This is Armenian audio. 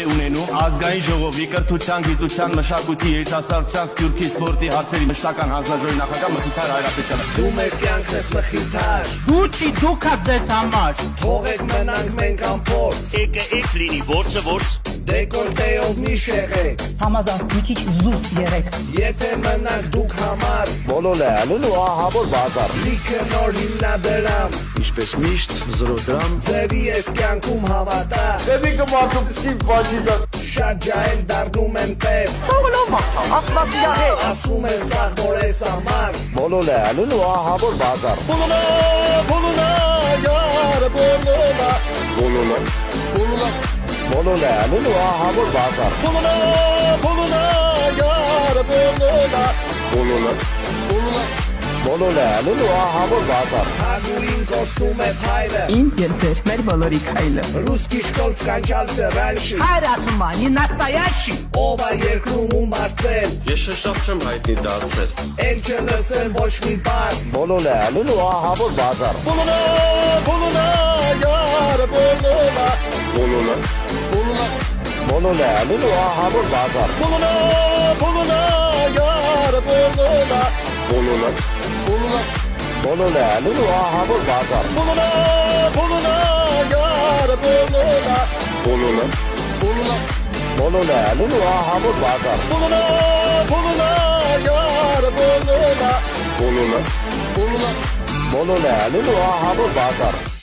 է ունենում ազգային ժողովի կրթության, գիտության, մշակույթի, երիտասարդության, սփյուռքի, սպորտի հարցերի մշտական հանձնաժողովի նախագահ Մխիթար Հայրապետյանը։ Դու մեր կյանքն ես Մխիթար, Դու չի դուքա ձեզ համար։ թողեք մնանք մենք ամփոփ, Եք լինի որսը որս դեկորտեով մի շեղեք, Համազանց մի քիչ զուս երեք։ եթե մնանք դուք համար, Բոլորը ալուն ու ահավոր բազար։ լիքը նոր հիմնադրամ, Ինչպես միշտ 0 դրամ։ ձևի ես կյանքում հավատա, Դեպի կմարտում սկիպ բաժիգա։ շատ ջահել դառնում եմ պետ, Աստված իրար է։ ասում են սաղ որ ես համար, Բոլորը ալուն ու ահավոր բազար։ Բոլոնա, յար, բոլոնա, Բոլորը ալուն ու ահավոր բազար։ բոլոնա, յար, բոլոնա, Բոլորը ալուն ու ահավոր բազար։ հագուին կոսնում է փայլը, Իմ երբեր մեր բոլորի քայլը։ ռուսկի շկոլ սկանչալցը ռանշի, Հայրացմանի նաստայաշի։ ով է երկրում ու մարցել, Ես շշապ չեմ հայտնի դարձել էլ չլսեմ ոչ մի բար, Բոլորը ալուն ու ահավոր բազար։ բոլոնա, յար, բոլոնա, Բոլորը ալուն ու ահավոր բազար։ բոլոնա, յար, բոլոնա, Բոլորը ալուն ու ահավոր բազար։ բոլոնա, յար, բոլոնա, Բոլորը ալուն ու ահավոր բազար։ բոլոնա, յար, բոլոնա, Բոլորը ալուն ու ահավոր բազար։